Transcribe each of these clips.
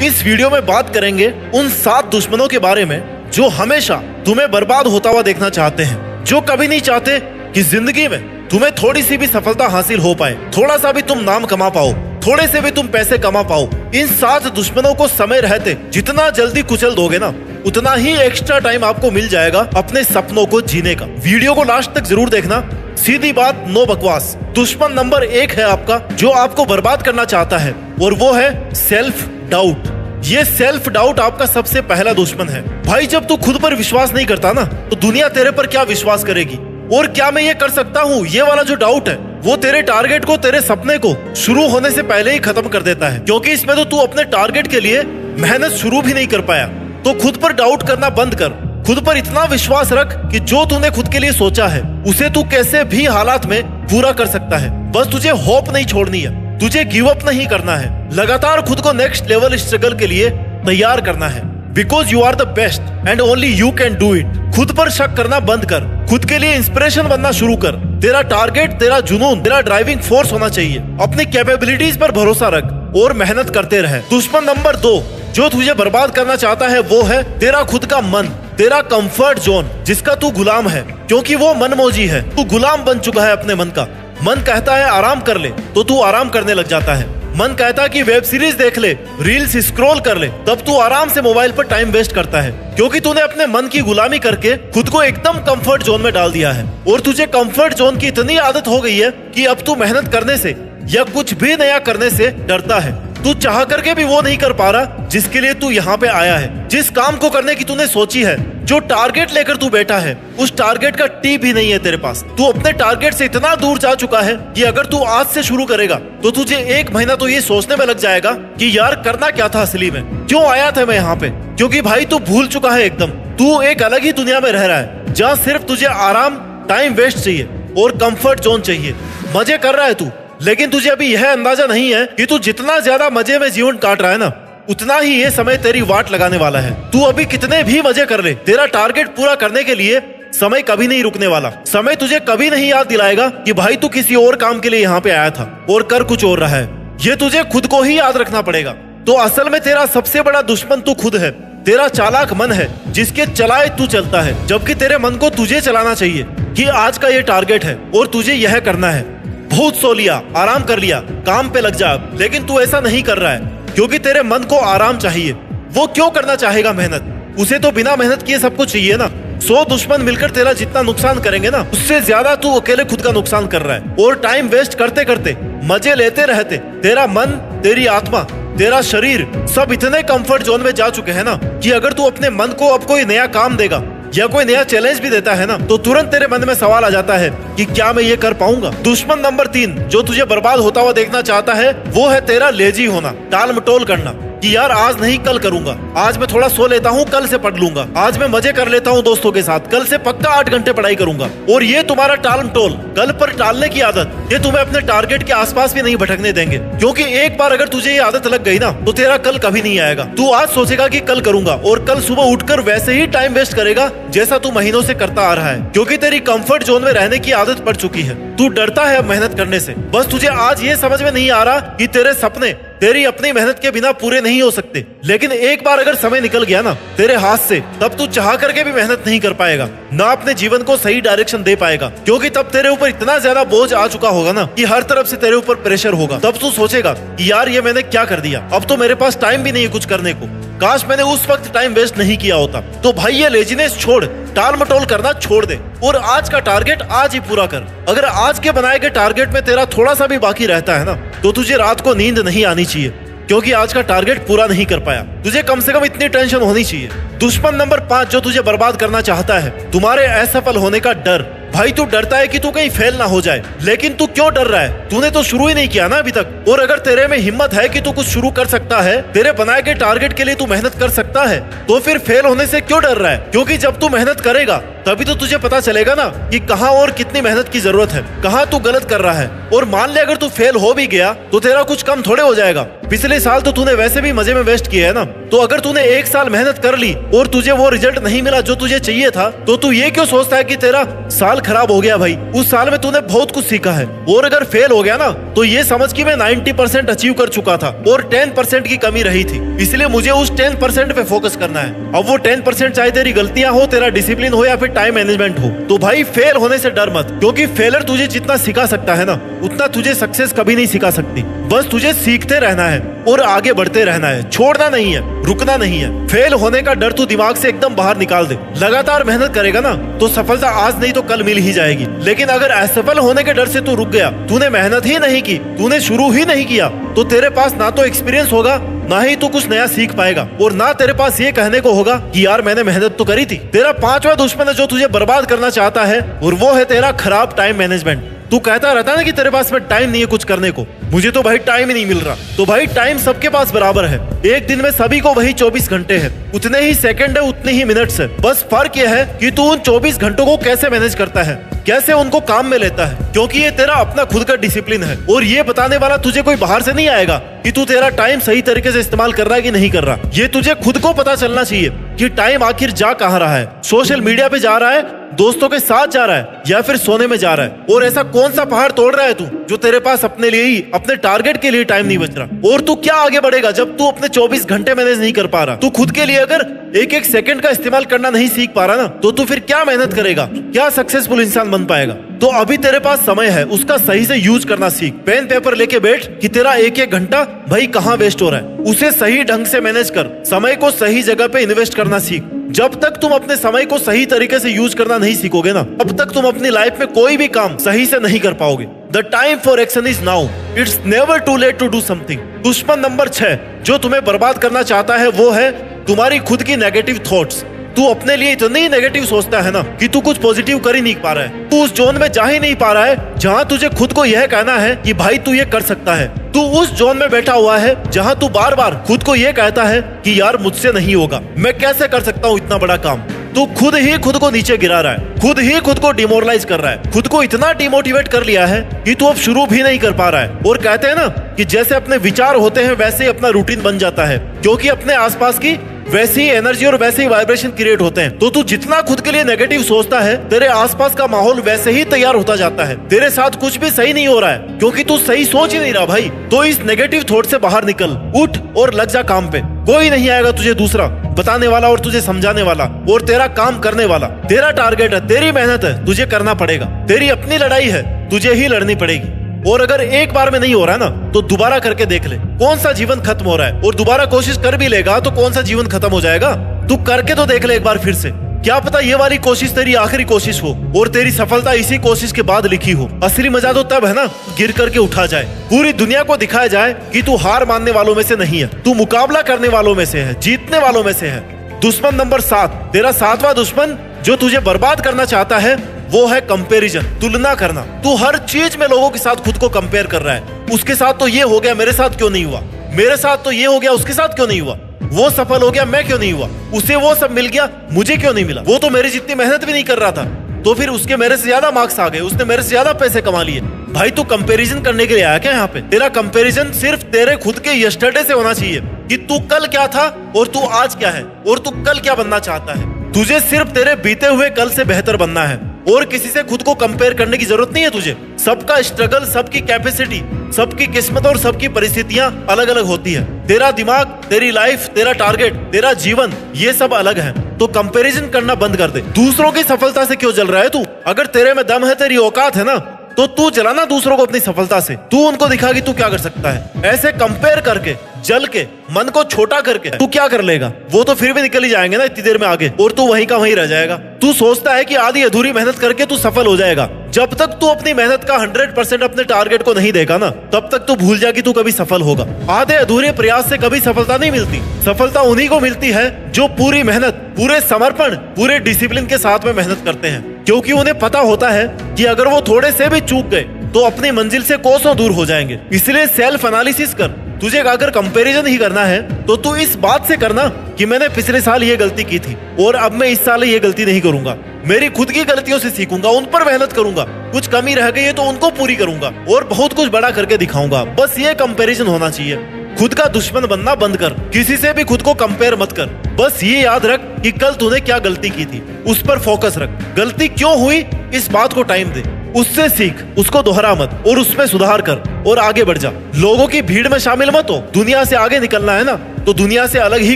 इस वीडियो में बात करेंगे उन 7 दुश्मनों के बारे में जो हमेशा तुम्हें बर्बाद होता हुआ देखना चाहते हैं, जो कभी नहीं चाहते कि जिंदगी में तुम्हें थोड़ी सी भी सफलता हासिल हो पाए, थोड़ा सा भी तुम नाम कमा पाओ, थोड़े से भी तुम पैसे कमा पाओ। इन 7 दुश्मनों को समय रहते जितना जल्दी कुचल दोगे ना, उतना ही एक्स्ट्रा टाइम आपको मिल जाएगा अपने सपनों को जीने का। वीडियो को लास्ट तक जरूर देखना। सीधी बात, नो बकवास। दुश्मन नंबर 1 है आपका, जो आपको बर्बाद करना चाहता है, और वो है सेल्फ डाउट। ये सेल्फ डाउट आपका सबसे पहला दुश्मन है। भाई जब तू खुद पर विश्वास नहीं करता ना, तो दुनिया तेरे पर क्या विश्वास करेगी? और क्या मैं ये कर सकता हूँ, ये वाला जो डाउट है वो तेरे टारगेट को, तेरे सपने को शुरू होने से पहले ही खत्म कर देता है। क्योंकि इसमें तो तू अपने टारगेट के लिए मेहनत शुरू भी नहीं कर पाया। तो खुद पर डाउट करना बंद कर, खुद पर इतना विश्वास रख कि जो तूने खुद के लिए सोचा है उसे तू कैसे भी हालात में पूरा कर सकता है। बस तुझे होप नहीं छोड़नी है, तुझे गिव अप नहीं करना है, लगातार खुद को नेक्स्ट लेवल स्ट्रगल के लिए तैयार करना है। Because you are the best and only you can do it. खुद पर शक करना बंद कर, खुद के लिए इंस्पिरेशन बनना शुरू कर। तेरा टारगेट, तेरा जुनून, तेरा ड्राइविंग फोर्स होना चाहिए। अपनी कैपेबिलिटीज पर भरोसा रख और मेहनत करते रहे। दुश्मन नंबर 2 जो तुझे बर्बाद करना चाहता है वो है तेरा खुद का मन, तेरा कंफर्ट जोन, जिसका तू गुलाम है। क्योंकि वो मनमौजी है, तू गुलाम बन चुका है अपने मन का। मन कहता है आराम कर ले, तो तू आराम करने लग जाता है। मन कहता है कि वेब सीरीज देख ले, रील्स स्क्रॉल कर ले, तब तू आराम से मोबाइल पर टाइम वेस्ट करता है। क्योंकि तूने अपने मन की गुलामी करके खुद को एकदम कंफर्ट जोन में डाल दिया है। और तुझे कंफर्ट जोन की इतनी आदत हो गई है कि अब तू मेहनत करने से या कुछ भी नया करने से डरता है। तू चाह करके भी वो नहीं कर पा रहा जिसके लिए तू यहाँ पे आया है। जिस काम को करने की तूने सोची है, जो टारगेट लेकर तू बैठा है, उस टारगेट का टी भी नहीं है तेरे पास। तू अपने टारगेट से इतना दूर जा चुका है कि अगर तू आज से शुरू करेगा तो तुझे 1 महीना तो ये सोचने में लग जाएगा कि यार करना क्या था असली में, क्यों आया था मैं यहाँ पे। क्योंकि भाई तू भूल चुका है एकदम, तू एक अलग ही दुनिया में रह रहा है जहाँ सिर्फ तुझे आराम, टाइम वेस्ट चाहिए और कंफर्ट जोन चाहिए। मजे कर रहा है तू, लेकिन तुझे अभी यह अंदाजा नहीं है कि तू जितना ज्यादा मजे में जीवन काट रहा है ना, उतना ही ये समय तेरी वाट लगाने वाला है। तू अभी कितने भी मजे कर ले, तेरा टारगेट पूरा करने के लिए समय कभी नहीं रुकने वाला। समय तुझे कभी नहीं याद दिलाएगा कि भाई तू किसी और काम के लिए यहाँ पे आया था और कर कुछ और रहा है। ये तुझे खुद को ही याद रखना पड़ेगा। तो असल में तेरा सबसे बड़ा दुश्मन तू खुद है। तेरा चालाक मन है जिसके चलाए तू चलता है, जबकि तेरे मन को तुझे चलाना चाहिए कि आज का ये टारगेट है और तुझे यह करना है। बहुत सो लिया, आराम कर लिया, काम पे लग जा, लेकिन तू ऐसा नहीं कर रहा है क्योंकि तेरे मन को आराम चाहिए। वो क्यों करना चाहेगा मेहनत? उसे तो बिना मेहनत किए सब कुछ चाहिए ना। 100 दुश्मन मिलकर तेरा जितना नुकसान करेंगे ना, उससे ज्यादा तू अकेले खुद का नुकसान कर रहा है। और टाइम वेस्ट करते करते, मजे लेते रहते, तेरा मन, तेरी आत्मा, तेरा शरीर सब इतने कंफर्ट जोन में जा चुके हैं ना कि अगर तू अपने मन को अब कोई नया काम देगा या कोई नया चैलेंज भी देता है ना, तो तुरंत तेरे मन में सवाल आ जाता है कि क्या मैं ये कर पाऊंगा। दुश्मन नंबर 3 जो तुझे बर्बाद होता हुआ देखना चाहता है वो है तेरा लेजी होना, टाल मटोल करना कि यार आज नहीं कल करूंगा, आज मैं थोड़ा सो लेता हूँ, कल से पढ़ लूंगा, आज मैं मजे कर लेता हूँ दोस्तों के साथ, कल से पक्का 8 घंटे पढ़ाई करूंगा। और ये तुम्हारा टाल मटोल, कल पर टालने की आदत, ये तुम्हें अपने टारगेट के आसपास भी नहीं भटकने देंगे। क्योंकि एक बार अगर तुझे ये आदत लग गई ना, तो तेरा कल कभी नहीं आएगा। तू आज सोचेगा कि कल करूंगा और कल सुबह उठकर वैसे ही टाइम वेस्ट करेगा जैसा तू महीनों से करता आ रहा है। क्योंकि तेरी कंफर्ट जोन में रहने की आदत पड़ चुकी है। तू डरता है अब मेहनत करने से। बस तुझे आज ये समझ में नहीं आ रहा कि तेरे सपने तेरी अपनी मेहनत के बिना पूरे नहीं हो सकते। लेकिन एक बार अगर समय निकल गया ना तेरे हाथ से, तब तू चाह करके भी मेहनत नहीं कर पाएगा, ना अपने जीवन को सही डायरेक्शन दे पाएगा। क्योंकि तब तेरे ऊपर इतना ज्यादा बोझ आ चुका होगा ना कि हर तरफ से तेरे ऊपर प्रेशर होगा। तब तू सोचेगा कि यार ये मैंने क्या कर दिया, अब तो मेरे पास टाइम भी नहीं है कुछ करने को, काश मैंने उस वक्त टाइम वेस्ट नहीं किया होता। तो भाई ये लेजीनेस छोड़, टाल मटोल करना छोड़ दे और आज का टारगेट आज ही पूरा कर। अगर आज के बनाए गए टारगेट में तेरा थोड़ा सा भी बाकी रहता है ना, तो तुझे रात को नींद नहीं आनी चाहिए क्योंकि आज का टारगेट पूरा नहीं कर पाया। तुझे कम से कम इतनी टेंशन होनी चाहिए। दुश्मन नंबर 5 जो तुझे बर्बाद करना चाहता है, तुम्हारे असफल होने का डर। भाई तू डरता है कि तू कहीं फेल ना हो जाए, लेकिन तू क्यों डर रहा है? तूने तो शुरू ही नहीं किया ना अभी तक। और अगर तेरे में हिम्मत है कि तू कुछ शुरू कर सकता है, तेरे बनाए गए टारगेट के लिए तू मेहनत कर सकता है, तो फिर फेल होने से क्यों डर रहा है? क्योंकि जब तू मेहनत करेगा तभी तो तुझे पता चलेगा ना कि कहाँ और कितनी मेहनत की जरूरत है, कहाँ तू गलत कर रहा है। और मान ले अगर तू फेल हो भी गया तो तेरा कुछ कम थोड़े हो जाएगा। पिछले साल तो तूने वैसे भी मजे में वेस्ट किया है ना। तो अगर तूने 1 साल मेहनत कर ली और तुझे वो रिजल्ट नहीं मिला जो तुझे चाहिए था, तो तू ये क्यों सोचता है कि तेरा साल खराब हो गया? भाई उस साल में तूने बहुत कुछ सीखा है। और अगर फेल हो गया ना तो ये समझ कि मैं 90% अचीव कर चुका था और 10% की कमी रही थी, इसलिए मुझे उस 10% पे फोकस करना है। अब वो 10% चाहे तेरी गलतियां हो, तेरा डिसिप्लिन हो या फिर टाइम मैनेजमेंट हो। तो भाई फेल होने से डर मत, क्योंकि फेलर तुझे जितना सिखा सकता है ना उतना तुझे सक्सेस कभी नहीं सिखा सकती। बस तुझे सीखते रहना है और आगे बढ़ते रहना है, छोड़ना नहीं है, रुकना नहीं है। फेल होने का डर तू दिमाग से एकदम बाहर निकाल दे। लगातार मेहनत करेगा ना तो सफलता आज नहीं तो कल मिल ही जाएगी। लेकिन अगर असफल होने के डर से तू रुक गया, तूने मेहनत ही नहीं की, तूने शुरू ही नहीं किया, तो तेरे पास ना तो एक्सपीरियंस होगा, ना ही तू कुछ नया सीख पाएगा, और ना तेरे पास ये कहने को होगा कि यार मैंने मेहनत तो करी थी। तेरा 5वां दुश्मन है जो तुझे बर्बाद करना चाहता है, और वो है तेरा खराब टाइम मैनेजमेंट। तू कहता रहता है ना कि तेरे पास में टाइम नहीं है कुछ करने को, मुझे तो भाई टाइम ही नहीं मिल रहा। तो भाई टाइम सबके पास बराबर है, एक दिन में सभी को वही 24 घंटे है, उतने ही सेकंड है, उतने ही मिनट्स है। बस फर्क यह है कि तू उन 24 घंटों को कैसे मैनेज करता है, कैसे उनको काम में लेता है, क्योंकि ये तेरा अपना खुद का डिसिप्लिन है। और ये बताने वाला तुझे कोई बाहर से नहीं आएगा कि तू तेरा टाइम सही तरीके से इस्तेमाल कर रहा है कि नहीं कर रहा। ये तुझे खुद को पता चलना चाहिए कि टाइम आखिर जा कहाँ रहा है। सोशल मीडिया पे जा रहा है, दोस्तों के साथ जा रहा है, या फिर सोने में जा रहा है? और ऐसा कौन सा पहाड़ तोड़ रहा है तू जो तेरे पास अपने लिए ही, अपने टारगेट के लिए टाइम नहीं बच रहा? और तू क्या आगे बढ़ेगा जब तू अपने 24 घंटे मैनेज नहीं कर पा रहा? तू खुद के लिए अगर एक एक सेकंड का इस्तेमाल करना नहीं सीख पा रहा ना, तो तू फिर क्या मेहनत करेगा, क्या सक्सेसफुल इंसान बन पाएगा? तो अभी तेरे पास समय है, उसका सही से यूज करना सीख। पेन पेपर लेके बैठ कि तेरा एक एक घंटा भाई कहाँ वेस्ट हो रहा है, उसे सही ढंग से मैनेज कर। समय को सही जगह पे इन्वेस्ट करना सीख। जब तक तुम अपने समय को सही तरीके से यूज करना नहीं सीखोगे ना, अब तक तुम अपनी लाइफ में कोई भी काम सही से नहीं कर पाओगे। The time for action is now, it's never too late to do something. दुश्मन नंबर 6 जो तुम्हें बर्बाद करना चाहता है वो है तुम्हारी खुद की नेगेटिव थॉट्स। तू अपने लिए इतनी नेगेटिव सोचता है ना कि तू कुछ पॉजिटिव कर ही नहीं पा रहा है। तू उस जोन में जा ही नहीं पा रहा है जहाँ तुझे खुद को यह कहना है कि भाई तू ये कर सकता है। तू उस जोन में बैठा हुआ है जहाँ तू बार बार खुद को ये कहता है कि यार मुझसे नहीं होगा, मैं कैसे कर सकता हूँ इतना बड़ा काम। तू खुद ही खुद को नीचे गिरा रहा है, खुद ही खुद को डिमोरलाइज कर रहा है, खुद को इतना डिमोटिवेट कर लिया है कि तू अब शुरू भी नहीं कर पा रहा है। और कहते हैं ना कि जैसे अपने विचार होते हैं वैसे ही अपना रूटीन बन जाता है, क्योंकि अपने आसपास की वैसी ही एनर्जी और वैसे ही वाइब्रेशन क्रिएट होते हैं। तो तू जितना खुद के लिए नेगेटिव सोचता है, तेरे आसपास का माहौल वैसे ही तैयार होता जाता है। तेरे साथ कुछ भी सही नहीं हो रहा है क्योंकि तू सही सोच ही नहीं रहा भाई। तो इस नेगेटिव थॉट से बाहर निकल, उठ और लग जा काम पे। कोई नहीं आएगा तुझे दूसरा बताने वाला और तुझे समझाने वाला और तेरा काम करने वाला। तेरा टारगेट है, तेरी मेहनत है, तुझे करना पड़ेगा। तेरी अपनी लड़ाई है, तुझे ही लड़नी पड़ेगी। और अगर एक बार में नहीं हो रहा ना तो दोबारा करके देख ले कौन सा जीवन खत्म हो रहा है, और दोबारा कोशिश कर भी लेगा तो कौन सा जीवन खत्म हो जाएगा। तू करके तो देख ले एक बार फिर से, क्या पता ये वाली कोशिश तेरी आखिरी कोशिश हो और तेरी सफलता इसी कोशिश के बाद लिखी हो। असली मजा तो तब है ना गिर करके उठा जाए, पूरी दुनिया को दिखाया जाए कि तू हार मानने वालों में से नहीं है, तू मुकाबला करने वालों में से है, जीतने वालों में से है। दुश्मन नंबर 7, तेरा 7वां दुश्मन जो तुझे बर्बाद करना चाहता है वो है कंपैरिजन, तुलना करना। तू हर चीज में लोगों के साथ खुद को कंपेयर कर रहा है। उसके साथ तो ये हो गया, मेरे साथ क्यों नहीं हुआ? मेरे साथ तो ये हो गया, उसके साथ क्यों नहीं हुआ? वो सफल हो गया, मैं क्यों नहीं हुआ? उसे वो सब मिल गया, मुझे क्यों नहीं मिला? वो तो मेरी जितनी मेहनत भी नहीं कर रहा था, तो फिर उसके मेरे से ज्यादा मार्क्स आ गए, उसने मेरे से ज्यादा पैसे कमा लिए। भाई तू कंपैरिजन करने के लिए आया क्या यहाँ पे? तेरा कंपैरिजन सिर्फ तेरे खुद के यस्टरडे से होना चाहिए कि तू कल क्या था और तू आज क्या है, और तू कल क्या बनना चाहता है। तुझे सिर्फ तेरे बीते हुए कल से बेहतर बनना है और किसी से खुद को कंपेयर करने की जरूरत नहीं है तुझे। सबका स्ट्रगल, सबकी कैपेसिटी, सबकी किस्मत और सबकी परिस्थितियां अलग अलग होती है। तेरा दिमाग, तेरी लाइफ, तेरा टारगेट, तेरा जीवन, ये सब अलग है। तो कंपैरिजन करना बंद कर दे। दूसरों की सफलता से क्यों जल रहा है तू? अगर तेरे में दम है, तेरी औकात है ना, तो तू जलाना दूसरों को अपनी सफलता से। तू उनको दिखा कि तू क्या कर सकता है। ऐसे कंपेयर करके, जल के, मन को छोटा करके तू क्या कर लेगा? वो तो फिर भी निकल ही जाएंगे ना इतनी देर में आगे, और तू वहीं का वहीं रह जाएगा। तू सोचता है कि आधी अधूरी मेहनत करके तू सफल हो जाएगा। जब तक तू अपनी मेहनत का 100% अपने टारगेट को नहीं देगा ना, तब तक तू भूल जा कि तू कभी सफल होगा। आधे अधूरे प्रयास से कभी सफलता नहीं मिलती। सफलता उन्हीं को मिलती है जो पूरी मेहनत, पूरे समर्पण, पूरे डिसिप्लिन के साथ में मेहनत करते हैं, क्योंकि उन्हें पता होता है कि अगर वो थोड़े से भी चूक गए तो अपनी मंजिल से कोसों दूर हो जाएंगे। इसलिए सेल्फ एनालिसिस कर। तुझे अगर कंपैरिजन ही करना है तो तू इस बात से करना कि मैंने पिछले साल ये गलती की थी और अब मैं इस साल ये गलती नहीं करूंगा। मेरी खुद की गलतियों से सीखूंगा, उन पर मेहनत करूंगा, कुछ कमी रह गई है तो उनको पूरी करूंगा और बहुत कुछ बड़ा करके दिखाऊंगा। बस ये कंपैरिजन होना चाहिए। खुद का दुश्मन बनना बंद कर, किसी से भी खुद को कंपेयर मत कर। बस ये याद रख कि कल तूने क्या गलती की थी, उस पर फोकस रख। गलती क्यों हुई इस बात को टाइम दे, उससे सीख, उसको दोहरा मत और उसमें सुधार कर और आगे बढ़ जा। लोगों की भीड़ में शामिल मत हो। दुनिया से आगे निकलना है ना तो दुनिया से अलग ही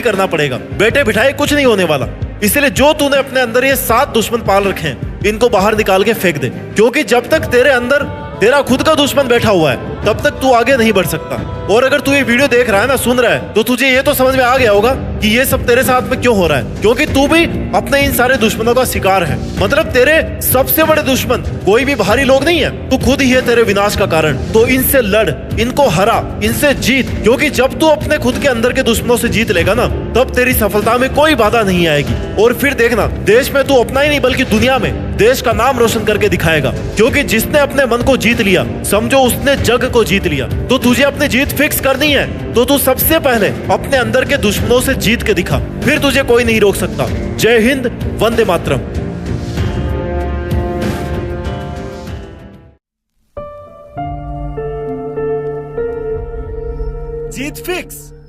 करना पड़ेगा। बैठे बिठाए कुछ नहीं होने वाला। इसलिए जो तूने अपने अंदर ये 7 दुश्मन पाल रखे हैं, इनको बाहर निकाल के फेंक दे, क्योंकि जब तक तेरे अंदर तेरा खुद का दुश्मन बैठा हुआ है तब तक तू आगे नहीं बढ़ सकता। और अगर तू ये वीडियो देख रहा है ना, सुन रहा है, तो तुझे ये तो समझ में आ गया होगा कि ये सब तेरे साथ में क्यों हो रहा है, क्योंकि तू भी अपने इन सारे दुश्मनों का शिकार है। मतलब तेरे सबसे बड़े दुश्मन कोई भी बाहरी लोग नहीं है, तू खुद ही है तेरे विनाश का कारण। तो इनसे लड़, इनको हरा, इनसे जीत, क्योंकि जब तू अपने खुद के अंदर के दुश्मनों से जीत लेगा ना, तब तेरी सफलता में कोई बाधा नहीं आएगी। और फिर देखना, देश में तू अपना ही नहीं बल्कि दुनिया में देश का नाम रोशन करके दिखाएगा। क्योंकि जिसने अपने मन को जीत लिया, समझो उसने जग को जीत लिया। तो तुझे अपनी जीत फिक्स करनी है तो तू सबसे पहले अपने अंदर के दुश्मनों से जीत के दिखा, फिर तुझे कोई नहीं रोक सकता। जय हिंद, वंदे मातरम। जीत फिक्स।